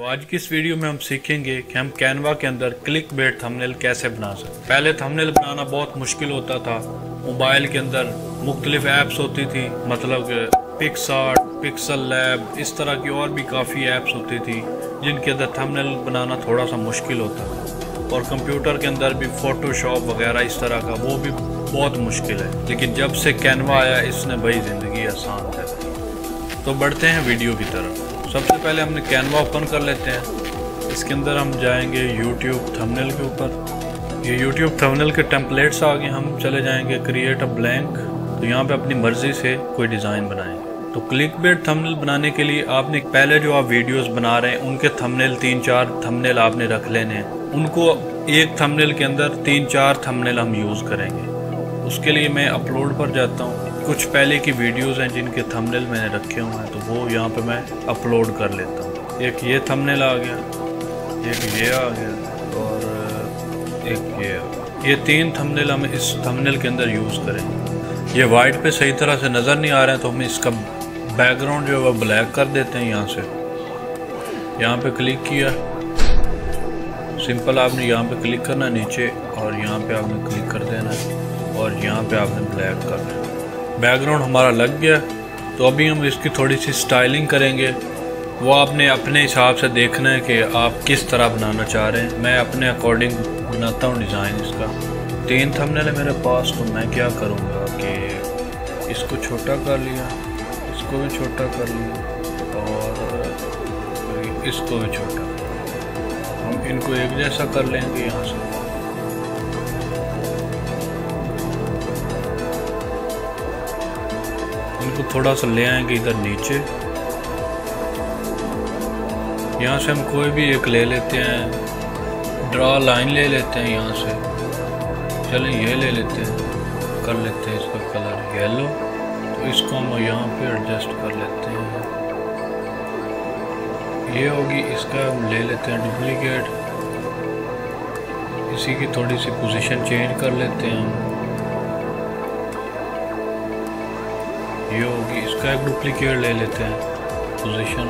आज की इस वीडियो में हम सीखेंगे कि हम कैनवा के अंदर क्लिक बेट थंबनेल कैसे बना सकते हैं। पहले थंबनेल बनाना बहुत मुश्किल होता था। मोबाइल के अंदर मुख्तलिफ ऐप्स होती थी, मतलब पिक्सआर्ट, पिक्सल लैब, इस तरह की और भी काफ़ी ऐप्स होती थी जिनके अंदर थंबनेल बनाना थोड़ा सा मुश्किल होता था। और कंप्यूटर के अंदर भी फोटोशॉप वगैरह इस तरह का वो भी बहुत मुश्किल है। लेकिन जब से कैनवा आया इसने भाई ज़िंदगी आसान है। तो बढ़ते हैं वीडियो की तरफ। सबसे पहले हमने कैनवा ओपन कर लेते हैं। इसके अंदर हम जाएंगे यूट्यूब थंबनेल के ऊपर। ये यूट्यूब थंबनेल के टेम्पलेट्स आ गए। हम चले जाएंगे क्रिएट अ ब्लैंक। तो यहाँ पे अपनी मर्जी से कोई डिज़ाइन बनाएंगे। तो क्लिक बेट थंबनेल बनाने के लिए आपने पहले जो आप वीडियोस बना रहे हैं उनके थंबनेल 3-4 थंबनेल आपने रख लेने हैं। उनको एक थंबनेल के अंदर 3-4 थंबनेल हम यूज़ करेंगे। उसके लिए मैं अपलोड पर जाता हूँ। कुछ पहले की वीडियोस हैं जिनके थंबनेल मैंने रखे हुए हैं, तो वो यहाँ पे मैं अपलोड कर लेता हूँ। एक ये थंबनेल आ गया, एक ये आ गया और एक ये 3 थंबनेल हम इस थंबनेल के अंदर यूज़ करेंगे। ये वाइट पे सही तरह से नज़र नहीं आ रहा है, तो हम इसका बैकग्राउंड जो है वह ब्लैक कर देते हैं। यहाँ से यहाँ पे क्लिक किया, सिंपल आपने यहाँ पे क्लिक करना नीचे और यहाँ पे आपने क्लिक कर देना है और यहाँ पे आपने ब्लैक कर देना। बैकग्राउंड हमारा लग गया। तो अभी हम इसकी थोड़ी सी स्टाइलिंग करेंगे। वो आपने अपने हिसाब से देखना है कि आप किस तरह बनाना चाह रहे हैं। मैं अपने अकॉर्डिंग बनाता हूँ डिज़ाइन इसका। 3 थंबनेल है मेरे पास, तो मैं क्या करूँगा कि इसको छोटा कर लिया, इसको भी छोटा कर लिया और इसको भी छोटा। हम इनको एक जैसा कर लेंगे यहाँ से। इनको थोड़ा सा ले आएंगे इधर नीचे। यहाँ से हम कोई भी एक ले लेते हैं, ड्रा लाइन ले लेते हैं यहाँ से। चलें ये ले लेते हैं, कर लेते हैं इसका कलर येलो। तो इसको हम यहाँ पे एडजस्ट कर लेते हैं। ये होगी, इसका हम ले लेते हैं डुप्लीकेट। इसी की थोड़ी सी पोजीशन चेंज कर लेते हैं हम। ये होगी, इसका एक डुप्लीकेट ले लेते हैं, पोजीशन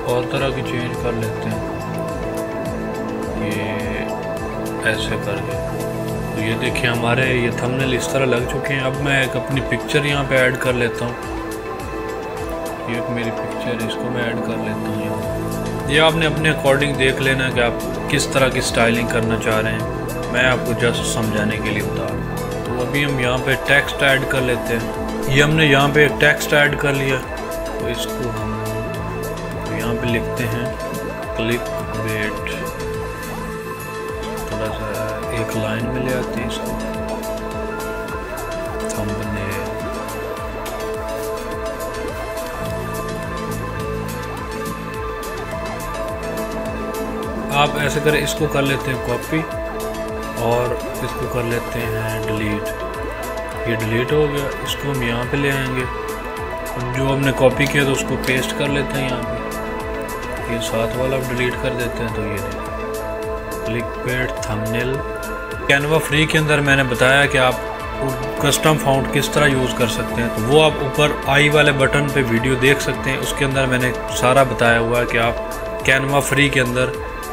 और तरह की चेंज कर लेते हैं। ये ऐसे करके तो ये देखिए हमारे ये थंबनेल इस तरह लग चुके हैं। अब मैं एक अपनी पिक्चर यहाँ पे ऐड कर लेता हूँ। ये एक मेरी पिक्चर, इसको मैं ऐड कर लेता हूँ यहाँ। ये आपने अपने अकॉर्डिंग देख लेना कि आप किस तरह की स्टाइलिंग करना चाह रहे हैं। मैं आपको जस्ट समझाने के लिए बता रहा हूँ। तो अभी हम यहाँ पे टेक्स्ट ऐड कर लेते हैं। ये हमने यहाँ पे एक टेक्स्ट ऐड कर लिया, तो इसको हम यहाँ पे लिखते हैं क्लिक बेट। थोड़ा सा एक लाइन में ले आते हैं इसको, थंबनेल। आप ऐसे करें, इसको कर लेते हैं कॉपी और इसको कर लेते हैं डिलीट। ये डिलीट हो गया। इसको हम यहाँ पे ले आएंगे। जो हमने कॉपी किया तो उसको पेस्ट कर लेते हैं यहाँ पे। ये साथ वाला डिलीट कर देते हैं। तो ये देखिए click bait thumbnail. Canva free के अंदर मैंने बताया कि आप कस्टम फाउंड किस तरह यूज़ कर सकते हैं। तो वो आप ऊपर आई वाले बटन पे वीडियो देख सकते हैं। उसके अंदर मैंने सारा बताया हुआ है कि आप कैनवा फ्री के अंदर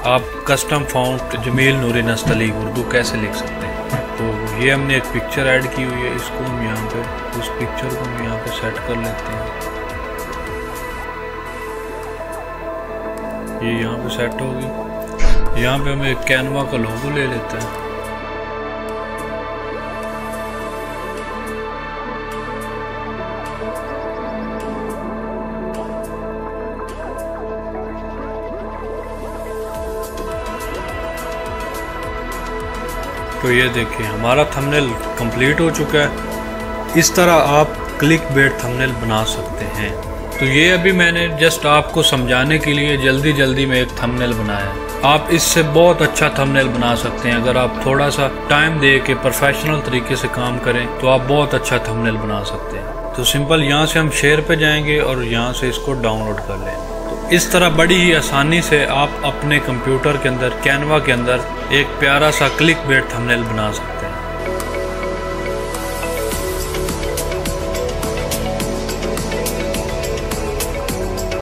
आप कस्टम फाउंड जमील नूरी नस्तली उर्दू कैसे लिख सकते हैं। तो ये हमने एक पिक्चर ऐड की हुई है, इसको हम यहाँ पे, उस पिक्चर को हम यहाँ पे सेट कर लेते हैं। ये यहाँ पे सेट होगी। यहाँ पे हम एक कैनवा का लोगो ले लेते हैं। तो ये देखिए हमारा थंबनेल कंप्लीट हो चुका है। इस तरह आप क्लिक बेट थंबनेल बना सकते हैं। तो ये अभी मैंने जस्ट आपको समझाने के लिए जल्दी में एक थंबनेल बनाया। आप इससे बहुत अच्छा थंबनेल बना सकते हैं। अगर आप थोड़ा सा टाइम दे के प्रोफेशनल तरीके से काम करें तो आप बहुत अच्छा थंबनेल बना सकते हैं। तो सिंपल यहाँ से हम शेयर पे जाएंगे और यहाँ से इसको डाउनलोड कर लें। इस तरह बड़ी ही आसानी से आप अपने कंप्यूटर के अंदर कैनवा के अंदर एक प्यारा सा क्लिक बेट थंबनेल बना सकते हैं।